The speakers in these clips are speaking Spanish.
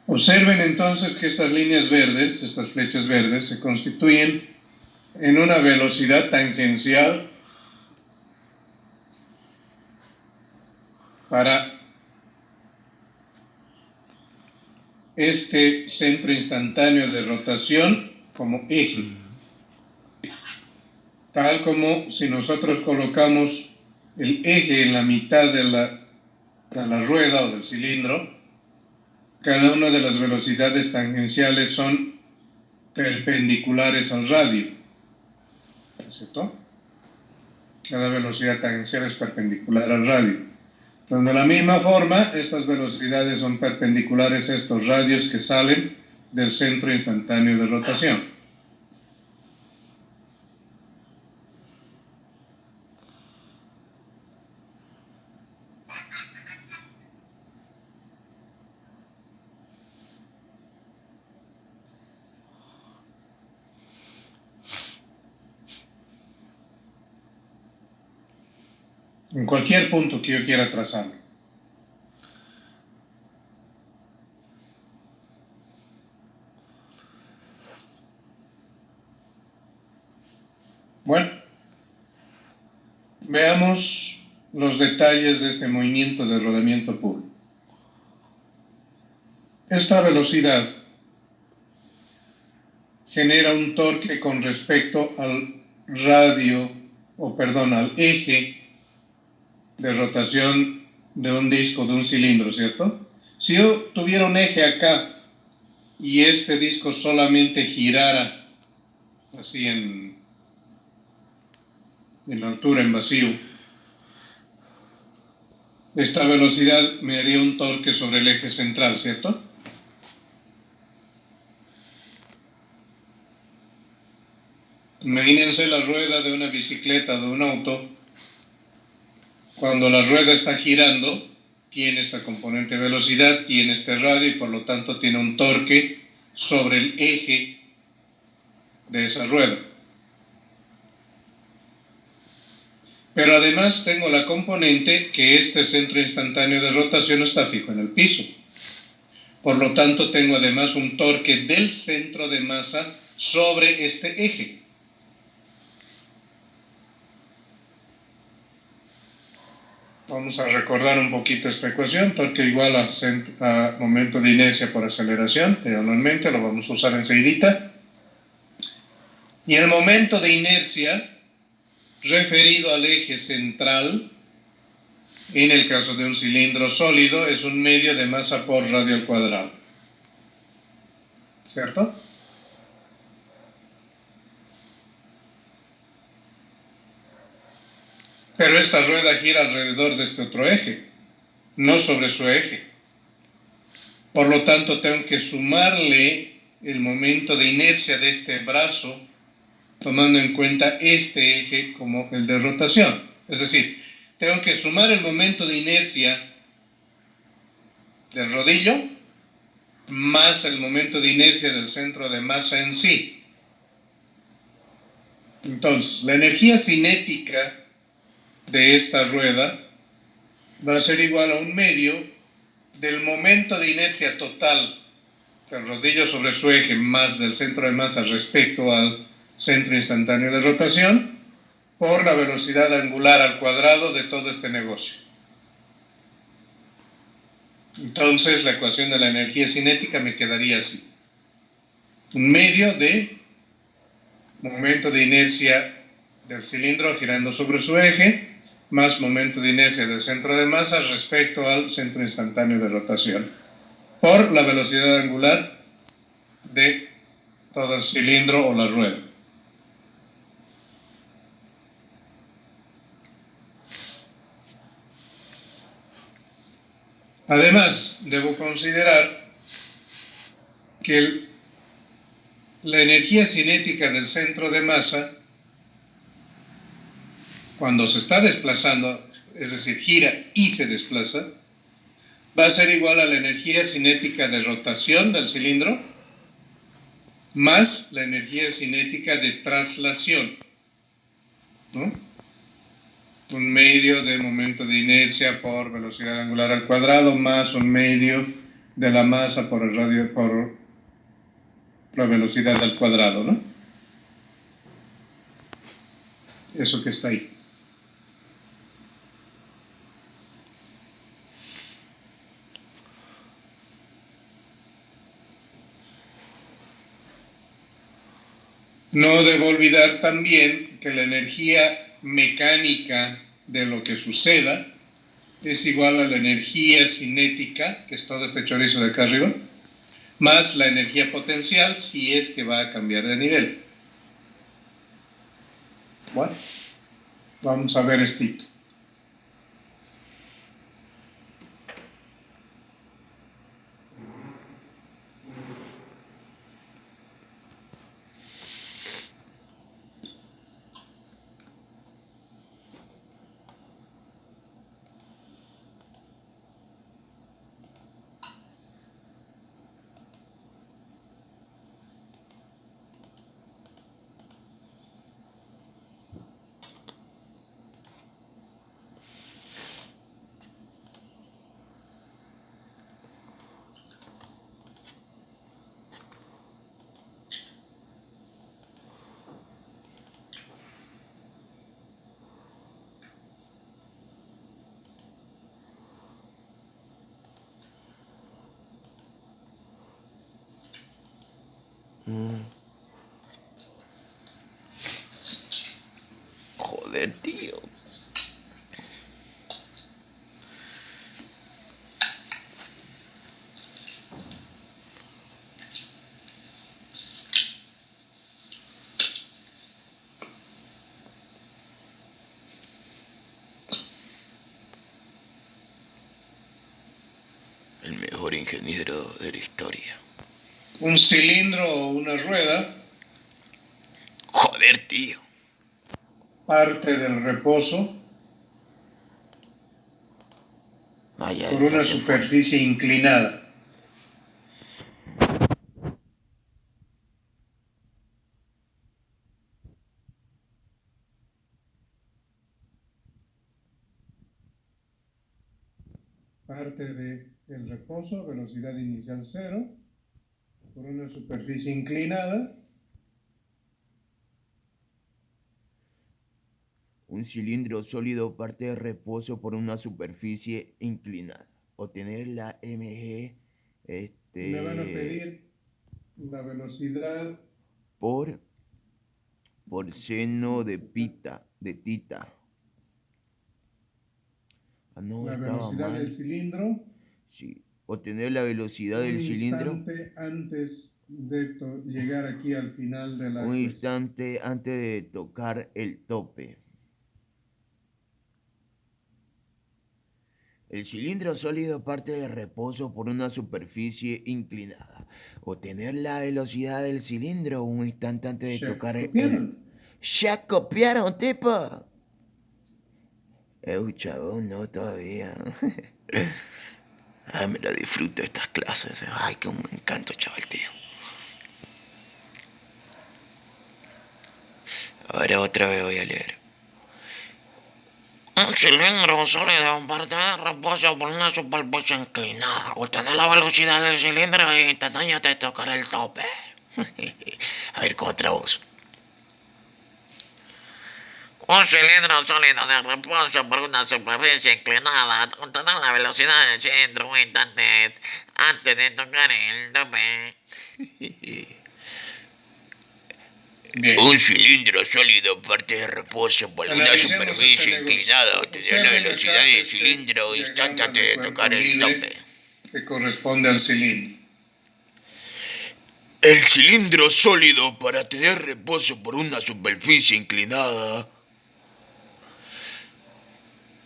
Observen entonces que estas líneas verdes, estas flechas verdes, se constituyen en una velocidad tangencial para este centro instantáneo de rotación como eje. Tal como si nosotros colocamos el eje en la mitad de la rueda o del cilindro, cada una de las velocidades tangenciales son perpendiculares al radio, ¿cierto? Cada velocidad tangencial es perpendicular al radio. Entonces, de la misma forma, estas velocidades son perpendiculares a estos radios que salen del centro instantáneo de rotación. En cualquier punto que yo quiera trazarlo. Bueno, veamos los detalles de este movimiento de rodamiento puro. Esta velocidad genera un torque con respecto al al eje de rotación de un disco, de un cilindro, ¿cierto? Si yo tuviera un eje acá y este disco solamente girara así en la altura, en vacío, esta velocidad me haría un torque sobre el eje central, ¿cierto? Imagínense la rueda de una bicicleta, de un auto. Cuando la rueda está girando, tiene esta componente velocidad, tiene este radio y por lo tanto tiene un torque sobre el eje de esa rueda. Pero además tengo la componente que este centro instantáneo de rotación está fijo en el piso. Por lo tanto tengo además un torque del centro de masa sobre este eje. Vamos a recordar un poquito esta ecuación, torque igual a momento de inercia por aceleración, normalmente lo vamos a usar enseguidita. Y el momento de inercia referido al eje central, en el caso de un cilindro sólido, es un medio de masa por radio al cuadrado. ¿Cierto? Pero esta rueda gira alrededor de este otro eje, no sobre su eje. Por lo tanto, tengo que sumarle el momento de inercia de este brazo, tomando en cuenta este eje como el de rotación. Es decir, tengo que sumar el momento de inercia del rodillo más el momento de inercia del centro de masa en sí. Entonces, la energía cinética de esta rueda va a ser igual a un medio del momento de inercia total del rodillo sobre su eje más del centro de masa respecto al centro instantáneo de rotación por la velocidad angular al cuadrado de todo este negocio. Entonces la ecuación de la energía cinética me quedaría así. Un medio de momento de inercia del cilindro girando sobre su eje más momento de inercia del centro de masa respecto al centro instantáneo de rotación por la velocidad angular de todo el cilindro o la rueda. Además, debo considerar que la energía cinética del centro de masa, cuando se está desplazando, es decir, gira y se desplaza, va a ser igual a la energía cinética de rotación del cilindro más la energía cinética de traslación, ¿no? Un medio de momento de inercia por velocidad angular al cuadrado más un medio de la masa por el radio, por la velocidad al cuadrado, ¿no? Eso que está ahí. No debo olvidar también que la energía mecánica de lo que suceda es igual a la energía cinética, que es todo este chorizo de acá arriba, más la energía potencial si es que va a cambiar de nivel. Bueno, vamos a ver esto. Joder, tío. El mejor ingeniero de la historia. Un cilindro o una rueda, Joder, tío. parte del reposo Vaya, por una superficie inclinada. Parte del reposo, velocidad inicial 0, por una superficie inclinada. Un cilindro sólido parte de reposo por una superficie inclinada. Obtener la mg Me van a pedir la velocidad por seno de tita. Ah, no, la estaba velocidad mal. del cilindro. Sí. Obtener la velocidad del cilindro. Un instante antes de llegar aquí al final de la Un cuesta. instante antes de tocar el tope. El cilindro sólido parte de reposo por una superficie inclinada. Obtener la velocidad del cilindro un instante antes de tocar ¿Copiaron? ¡Ya copiaron, tipo! Chabón, no todavía. Ay, me la disfruto estas clases. Ay, que me encanta, chaval, tío. Ahora otra vez voy a leer. Un cilindro sólido parte de reposo por una superficie inclinada. Obtener la velocidad del cilindro y tamaño de tocar el tope. A ver, con otra voz. Un cilindro sólido de reposo por una superficie inclinada. Obtener la velocidad del cilindro un instante antes de tocar el tope. Bien. Un cilindro sólido parte de reposo por una superficie inclinada. Obtener la velocidad del cilindro instante antes de tocar el tope. Que corresponde al cilindro. El cilindro sólido, para tener reposo por una superficie inclinada,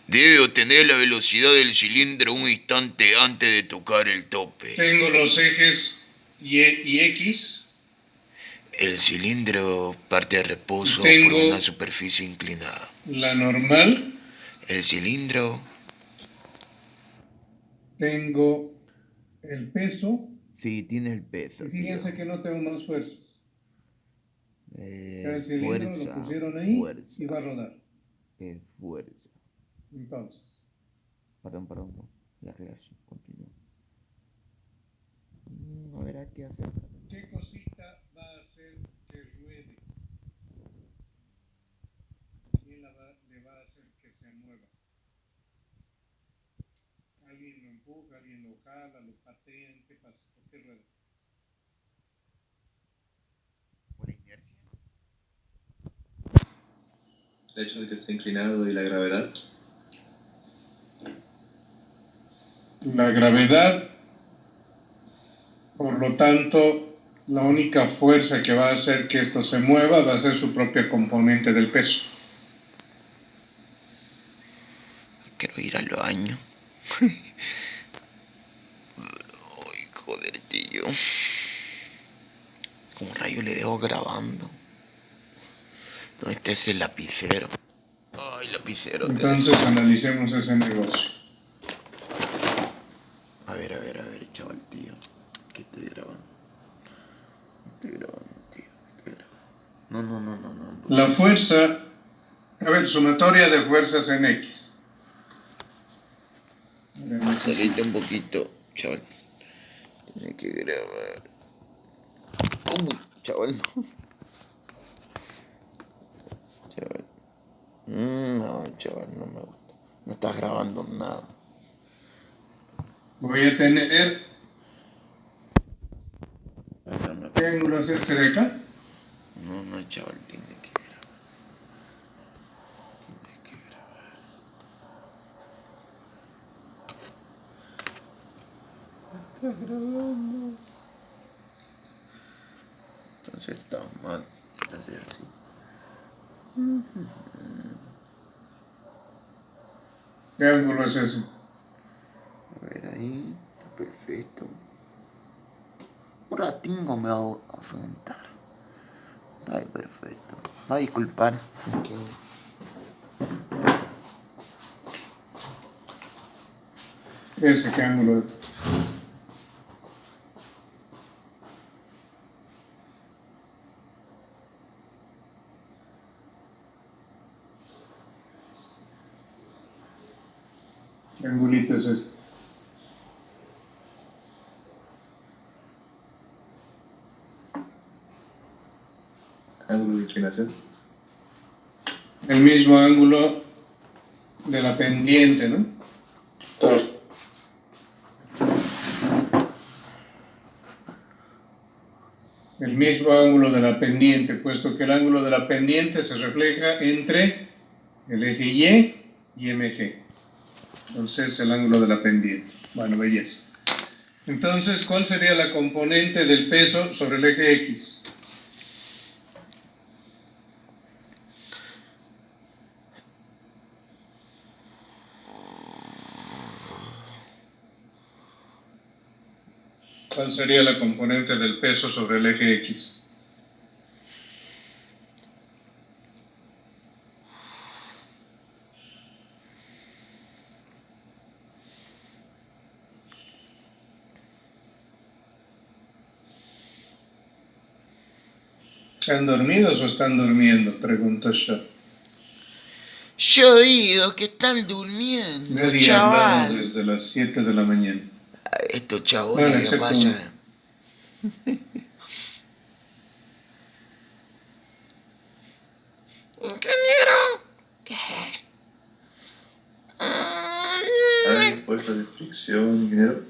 debe obtener la velocidad del cilindro un instante antes de tocar el tope. Tengo los ejes y X. El cilindro parte de reposo por una superficie inclinada. La normal. El cilindro. Tengo el peso. Sí, tiene el peso. Y fíjense, tío, que no tengo más fuerzas. El cilindro lo pusieron ahí y va a rodar. Es fuerza. Entonces. Perdón. La relación continúa. ¿Qué hacer? ¿Qué cosita va a hacer que ruede? ¿Quién le va a hacer que se mueva? ¿Alguien lo empuja, alguien lo jala, lo patean? ¿Qué pasa? ¿Por qué rueda? Por inercia. El hecho de que esté inclinado y la gravedad. La gravedad, por lo tanto, la única fuerza que va a hacer que esto se mueva va a ser su propia componente del peso. Quiero ir al baño. Ay, joder, tío. Como rayo le dejo grabando. No, este es el lapicero. Ay, lapicero. Entonces analicemos ese negocio. A ver, chaval, tío. ¿Qué estoy grabando? Estoy grabando, tío. Estoy grabando. No. La fuerza, a ver, sumatoria de fuerzas en X. Salite un poquito, chaval. Tiene que grabar. Uy, chaval, no. Chaval. No, chaval, no me gusta. No estás grabando nada. Voy a tener... ¿Qué ángulo es este de acá? No, chaval, tiene que grabar. Tiene que grabar. Estás grabando. Entonces está mal. Entonces así. ¿Qué ángulo es ese? A ver ahí. Está perfecto. Un ratingo me va a afrontar. Ay, perfecto. Va a disculpar. Es que... ¿Ese qué ángulo es? ¿Qué angulito es este? Ángulo de inclinación. El mismo ángulo de la pendiente, ¿no? El mismo ángulo de la pendiente, puesto que el ángulo de la pendiente se refleja entre el eje y MG. Entonces, el ángulo de la pendiente. Bueno, belleza. Entonces, ¿cuál sería la componente del peso sobre el eje X? ¿Cuál sería la componente del peso sobre el eje X? ¿Están dormidos o están durmiendo? Preguntó yo. Yo digo que están durmiendo, Nadie ha hablado desde las 7 de la mañana. Estos chabones Bueno, que excepto vayan. ¿Ingeniero? ¿Qué? Hay fuerza de fricción, ingeniero.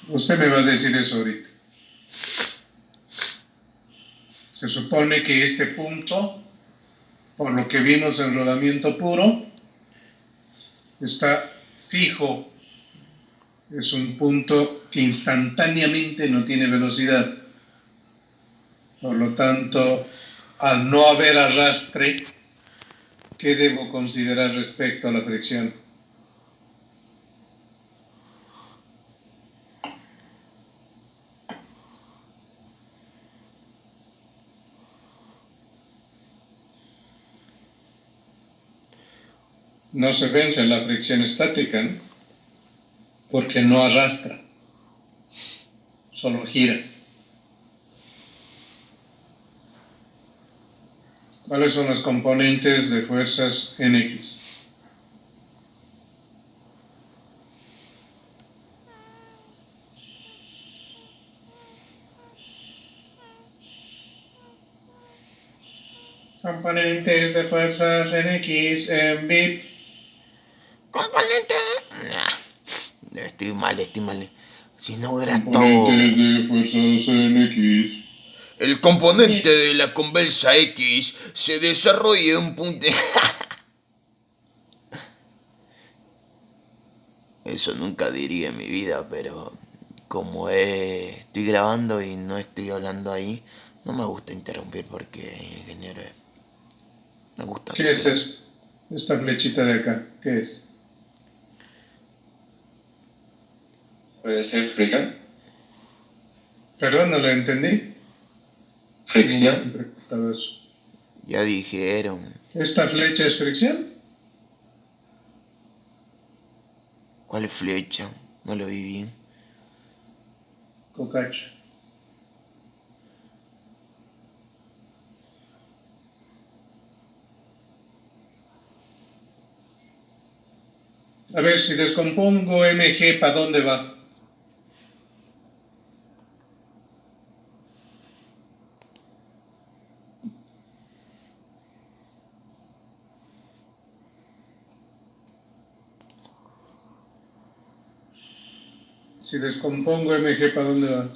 Usted me va a decir eso ahorita. Se supone que este punto, por lo que vimos en rodamiento puro, está fijo. Es un punto que instantáneamente no tiene velocidad. Por lo tanto, al no haber arrastre, ¿qué debo considerar respecto a la fricción? No se vence la fricción estática, ¿no? Porque no arrastra, solo gira. ¿Cuáles son las componentes de fuerzas en X? Componentes de fuerzas en X, en BIP. Componente. Nah, estoy mal. Si no hubiera Componentes estado. de fuerzas en X. El componente de la conversa X se desarrolla en un punto. Eso nunca diría en mi vida, pero como estoy grabando y no estoy hablando ahí, no me gusta interrumpir porque ingeniero me gusta su ¿Qué es clase. esto? Esta flechita de acá, ¿qué es? Puede ser fricción. Perdón, no lo entendí. Fricción. Interpretado eso. Ya dijeron. ¿Esta flecha es fricción? ¿Cuál flecha? No lo vi bien. Cocacho. A ver, si descompongo mg, ¿para dónde va? Si descompongo mg, ¿para dónde va?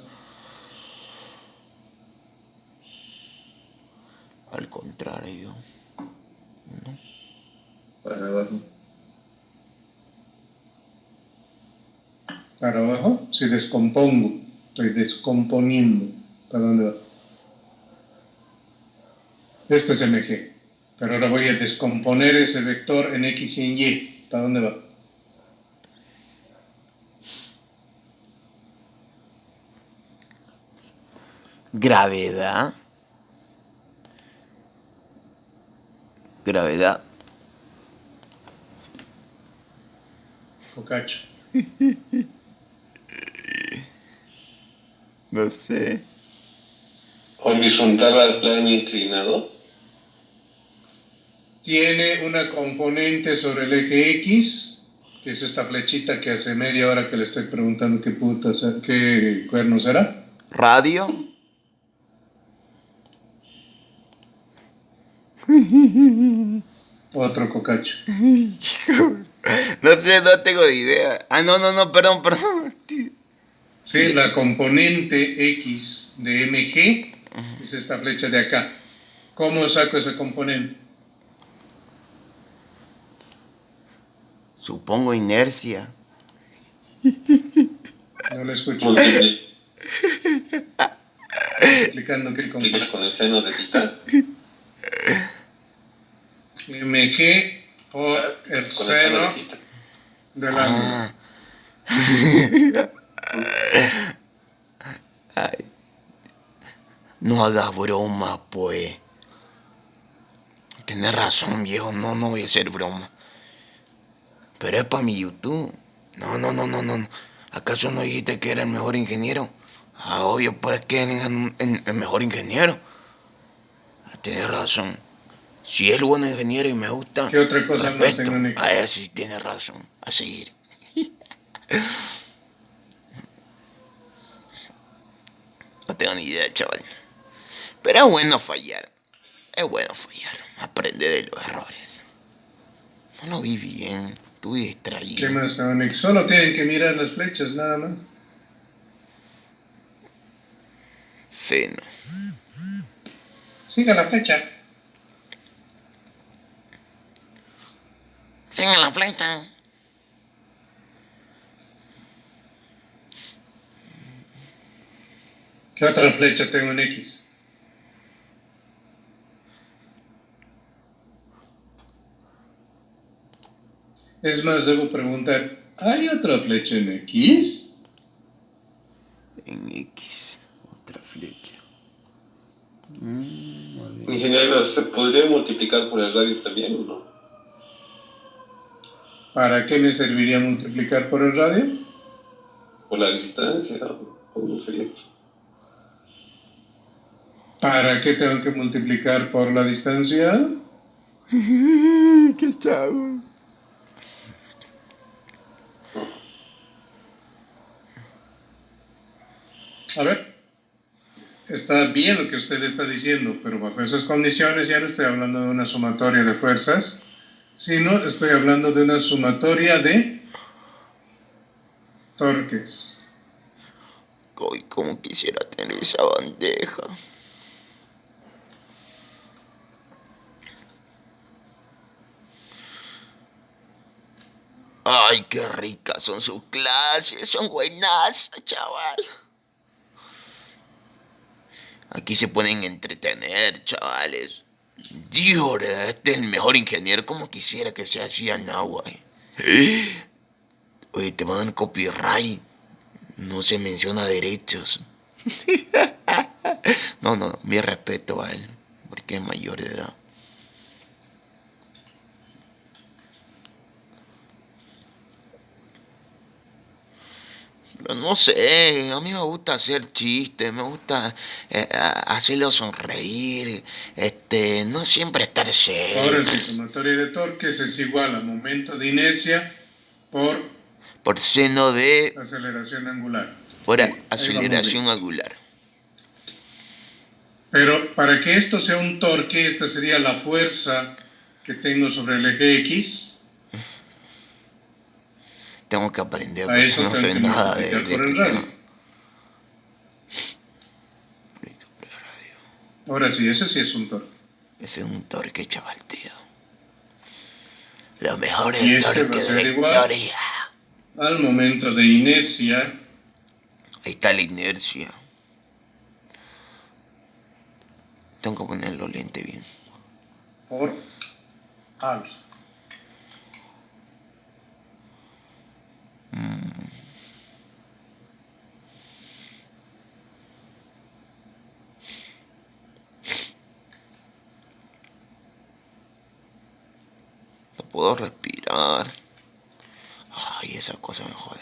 Al contrario. Para abajo. Para abajo. Si descompongo, estoy descomponiendo, ¿para dónde va? Este es mg. Pero ahora voy a descomponer ese vector en x y en y. ¿Para dónde va? Gravedad. Gravedad. Cocacho. No sé. Horizontal al plano inclinado. Tiene una componente sobre el eje X, que es esta flechita que hace media hora que le estoy preguntando qué cuerno será. Radio. Otro cocacho. No sé, no tengo idea. Ah, no, perdón. Sí, la componente X de mg es esta flecha de acá. ¿Cómo saco esa componente? Supongo inercia. No lo escucho. Explicando qué componente. Con el seno de titán. mg por el seno del ángulo. Ay, no hagas broma, pues. Tienes razón, viejo. No voy a hacer broma. Pero es para mi YouTube. No. ¿Acaso no dijiste que era el mejor ingeniero? Ah, obvio, pues que el mejor ingeniero. Tienes razón. Si es buen ingeniero y me gusta, ¿Qué otra cosa más respeto. tengo en X? A eso sí tienes razón. A seguir. No tengo ni idea, chaval. Pero es bueno fallar. Aprender de los errores. No lo vi bien. Estuve distraído. ¿Qué más tengo en X? Solo tienen que mirar las flechas, nada más. Seno. Siga la flecha. Sigue la flecha. ¿Qué otra flecha tengo en X? Es más, debo preguntar, ¿hay otra flecha en X? En X. Otra flecha. Ingeniero, ¿se podría multiplicar por el radio también o no? ¿Para qué me serviría multiplicar por el radio? Por la distancia, ¿cómo sería esto? ¿Para qué tengo que multiplicar por la distancia? Qué chavo. A ver, está bien lo que usted está diciendo, pero bajo esas condiciones ya no estoy hablando de una sumatoria de fuerzas, sino estoy hablando de una sumatoria de torques. Uy, como quisiera tener esa bandeja. Ay, qué ricas son sus clases, son buenas, chaval. Aquí se pueden entretener, chavales. Dios, este es el mejor ingeniero, como quisiera que sea así en agua. Oye, te van a dar copyright. No se menciona derechos. No, no, mi respeto a él, porque es mayor de edad. Pero no sé, a mí me gusta hacer chistes, me gusta hacerlo sonreír, no siempre estar serio. Ahora sí, sumatoria de torques es igual a momento de inercia Por seno de... aceleración angular. por Sí, aceleración angular. Pero para que esto sea un torque, esta sería la fuerza que tengo sobre el eje X. Tengo que aprender, A porque eso no tengo sé que nada de multiplicar por el eléctrica. radio. Ahora sí, ese sí es un torque. Ese es un torque, chaval, tío. Lo mejor Y el este va torque a de la ser igual historia. al momento de inercia Ahí está la inercia. Tengo que poner los lentes bien. por alfa. No puedo respirar. Ay, esa cosa me jode.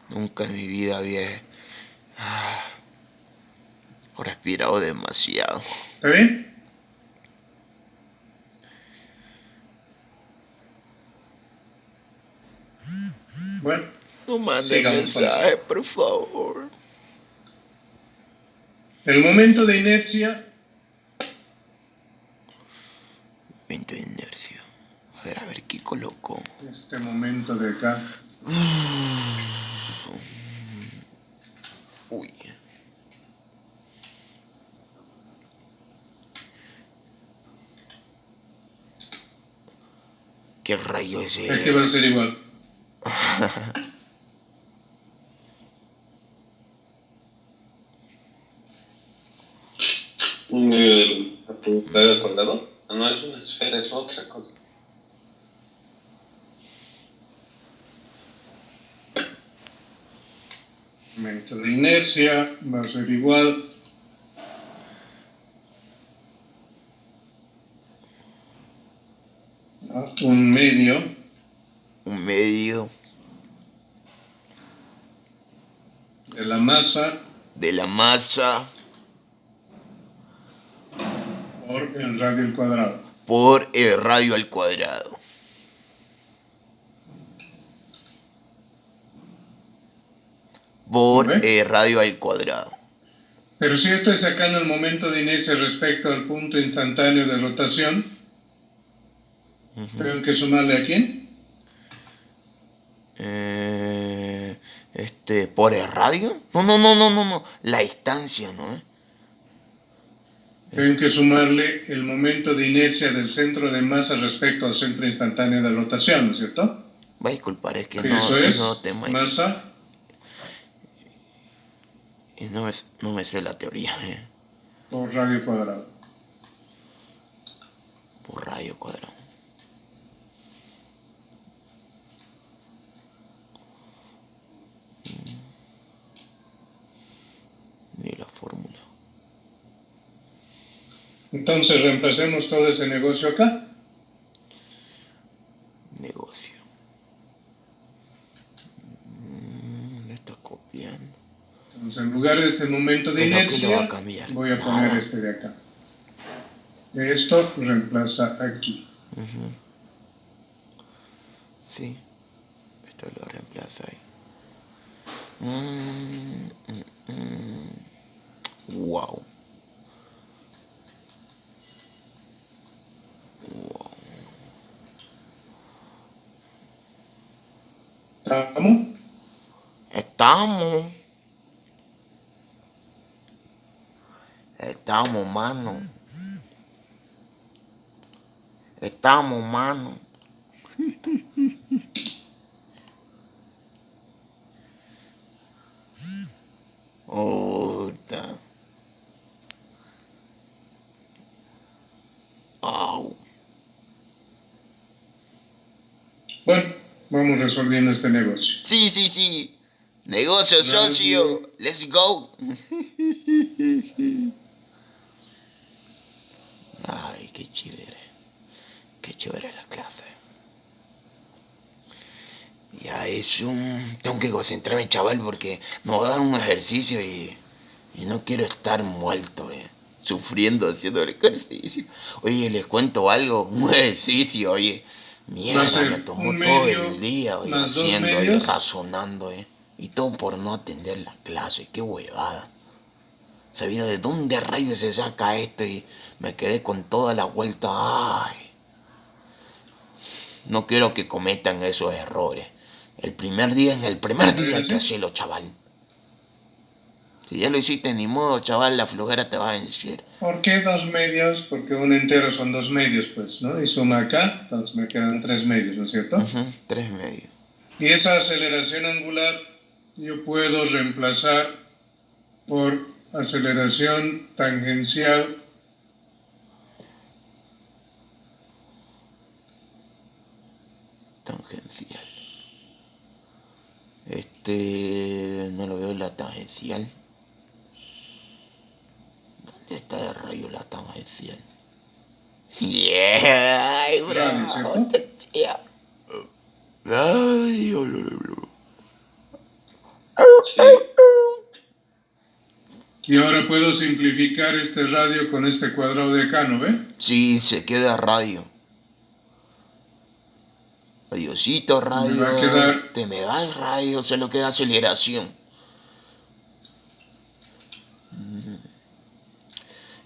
Nunca en mi vida había respirado demasiado. ¿Está bien? Bueno, No manden sigamos con mensajes, esto. por favor. El momento de inercia, Momento de inercia. A ver, ¿qué coloco? este momento de acá, Uy. ¿Qué rayo es aquí va a ser igual. ¿Tu radio cuadrado? No es una esfera, es otra cosa. Momento de inercia va a ser igual a un medio un medio de la masa de la masa por el radio al cuadrado. por el radio al cuadrado. Por ¿Ve? el radio al cuadrado. Pero si estoy sacando el momento de inercia respecto al punto instantáneo de rotación, tengo que sumarle a quién? ¿Por el radio? No. La distancia, ¿no? Tengo que sumarle el momento de inercia del centro de masa respecto al centro instantáneo de rotación, ¿no es cierto? Va a disculpar, es que Que no, eso no es tema. masa Y no me sé la teoría, por radio cuadrado. por radio cuadrado. Ni la fórmula. Entonces reemplacemos todo ese negocio acá. Negocio. Me está copiando. Entonces, en lugar de este momento de Pero ¿qué inercia, le va a cambiar? voy a poner Nada. este de acá. Esto reemplaza aquí. Sí, esto lo reemplaza ahí. Wow. ¿Estamos? Estamos. Estamos, mano. Estamos, mano. Puta. Au. Bueno, vamos resolviendo este negocio. Sí, sí, sí. Negocio socio. Let's go. Ay, qué chévere. Qué chévere la clase. Ya es un... Tengo que concentrarme, chaval, porque me voy a dar un ejercicio y no quiero estar muerto, sufriendo haciendo el ejercicio. Oye, les cuento algo, un ejercicio, oye. Va a Mierda, ser me tomó un todo medio el día, oye, más 2 haciendo, oye, medios. razonando, Y todo por no atender la clase, qué huevada. Sabido de dónde rayos se saca esto y me quedé con toda la vuelta. Ay. No quiero que cometan esos errores. En el primer día hay que hacerlo, chaval. Si ya lo hiciste, ni modo, chaval, la flojera te va a vencer. ¿Por qué 2 medios? Porque un entero son 2 medios, pues, ¿no? Y suma acá, entonces me quedan 3 medios, ¿no es cierto? 3 medios. Y esa aceleración angular yo puedo reemplazar por aceleración tangencial Tangencial. No lo veo la tangencial. ¿Dónde está de rayo la tangencial? Yeah, ay, radio, ¿cierto? Ay, Sí. Y ahora puedo simplificar este radio con este cuadrado de acá, ¿no ve? sí, se queda radio. Adiosito, radio. Me va a quedar... Te me va el radio, se lo queda aceleración.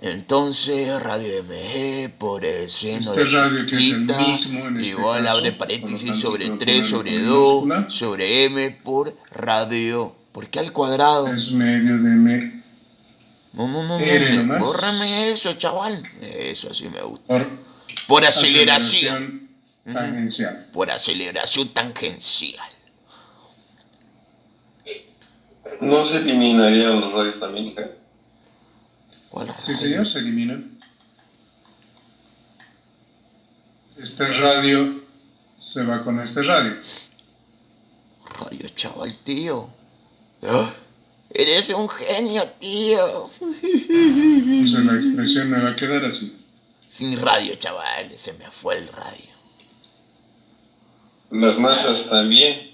Entonces, radio MG por el seno Este de radio que es el pita, mismo en este igual caso, abre por lo paréntesis tanto sobre puedo 3 ponerlo sobre con 2 minúscula. sobre M por radio. ¿Por qué al cuadrado? Es medio de M. No, R nomás. bórrame eso, chaval. Eso sí me gusta. Por Por aceleración. Tangencial. Por aceleración tangencial. ¿No se eliminarían los radios también, hija? ¿Cuál Sí, radio? señor, se elimina. Este radio se va con este radio. Radio, chaval, tío. Eres un genio, tío. Entonces la expresión me va a quedar así. Sin radio, chaval, se me fue el radio. Las masas también.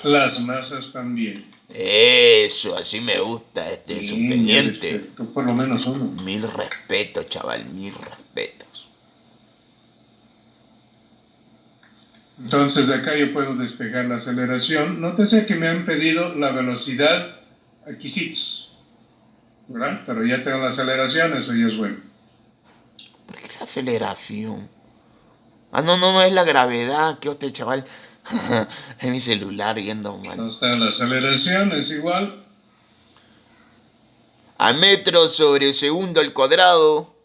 Las masas también. Eso, así me gusta subteniente. Por lo menos uno. Mil respetos, chaval, mil respetos. Entonces de acá yo puedo despejar la aceleración. Nótese que me han pedido la velocidad aquisitos, ¿verdad? Pero ya tengo la aceleración, eso ya es bueno. ¿Por qué la aceleración? Ah, no, es la gravedad. ¿Qué usted, chaval? Es mi celular yendo mal. Entonces la aceleración es igual A metros sobre segundo al cuadrado.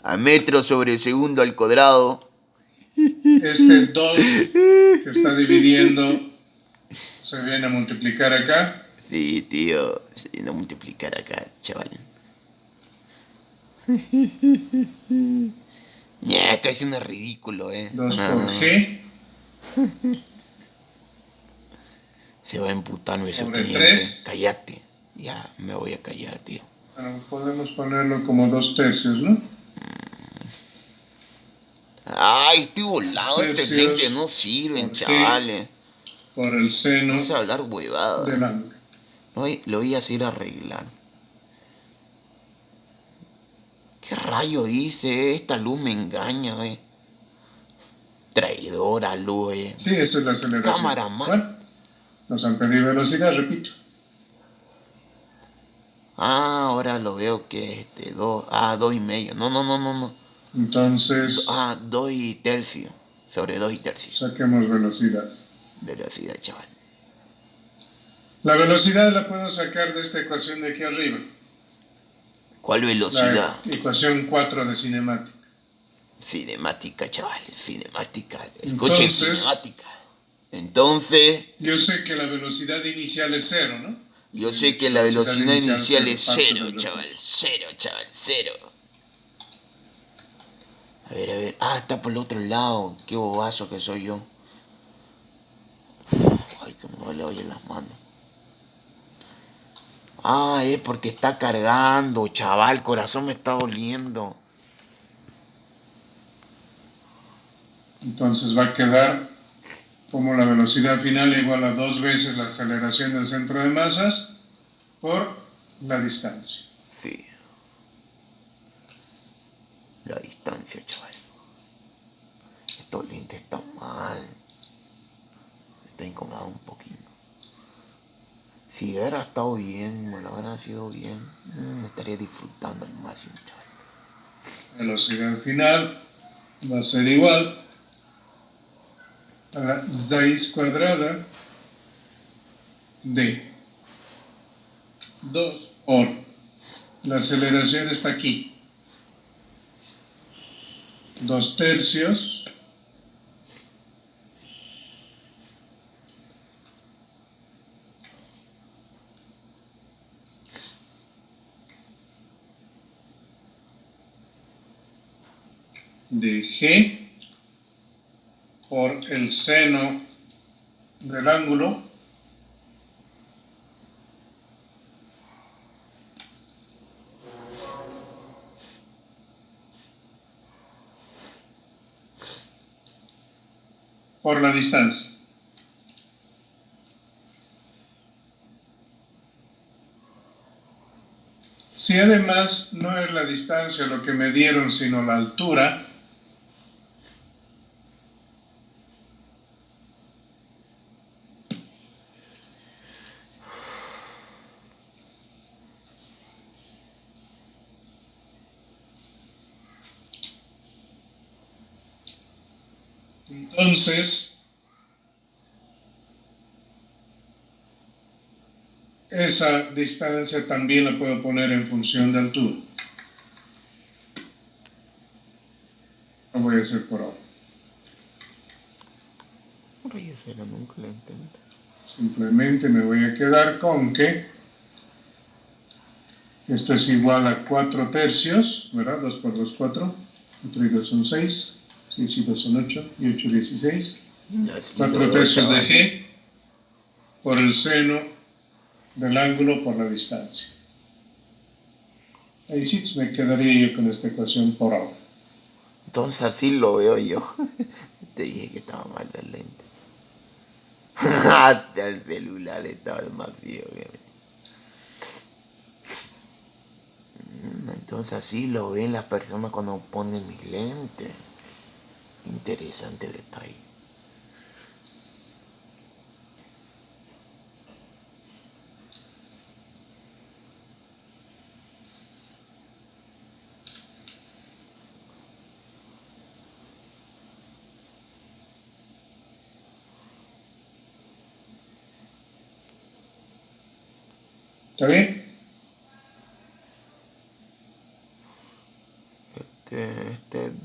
A metros sobre segundo al cuadrado. este 2 que está dividiendo, se viene a multiplicar acá. Sí, tío, se viene a multiplicar acá, chaval. Estoy haciendo ridículo, 2 por G Se va a emputar mi sobre subteniente. 3. Cállate. Ya, me voy a callar, tío. Podemos ponerlo como 2/3, ¿no? Ay, estoy volado, estos Tercios lentes no sirven, por G. chavales. por el seno No sé hablar huevada. del ángulo. No, lo voy a ir a arreglar. ¿Qué rayo hice? Esta luz me engaña, Traidora luz, Sí, esa es la aceleración. Cámara mal. Bueno, nos han pedido velocidad, repito. Ahora lo veo que es de 2. 2,5. No. Entonces, 2,3. Sobre 2,3. saquemos velocidad. Velocidad, chaval. La velocidad la puedo sacar de esta ecuación de aquí arriba. ¿Cuál velocidad? La ecuación 4 de cinemática. Cinemática, chaval. Cinemática. Escuche, Entonces, cinemática. Entonces, yo sé que la velocidad inicial es 0, ¿no? yo sé que la velocidad inicial es parte 0, del chaval. recurso. 0, chaval. 0. A ver. Está por el otro lado. Qué bobazo que soy yo. Ay, que me duele hoy en las manos. Es porque está cargando, chaval. El corazón me está doliendo. Entonces va a quedar como la velocidad final igual a 2 veces la aceleración del centro de masas por la distancia. Sí. La distancia, chaval. Estos lentes están mal. Me está incomodando un poquito. Si hubiera estado bien, me lo hubiera sido bien, me estaría disfrutando al máximo, chaval. Velocidad final va a ser igual a la raíz cuadrada de 2 por la aceleración está aquí. 2/3 de G por el seno del ángulo por la distancia. Si además no es la distancia lo que me dieron, sino la altura, entonces esa distancia también la puedo poner en función de altura. Lo voy a hacer por ahora. Nunca la intento. Simplemente me voy a quedar con que esto es igual a 4/3, ¿verdad? 2 por 2, 4. 4 y 2 son 6. 6 y 2 son 8. Y 8, 16. 4/3 de G por el seno del ángulo por la distancia. Ahí sí me quedaría yo con esta ecuación por ahora. Entonces así lo veo yo. Te dije que estaba mal el lente. Hasta el celular estaba más viejo. Entonces así lo ven las personas cuando ponen mis lentes. Interesante detalle. ¿Está bien?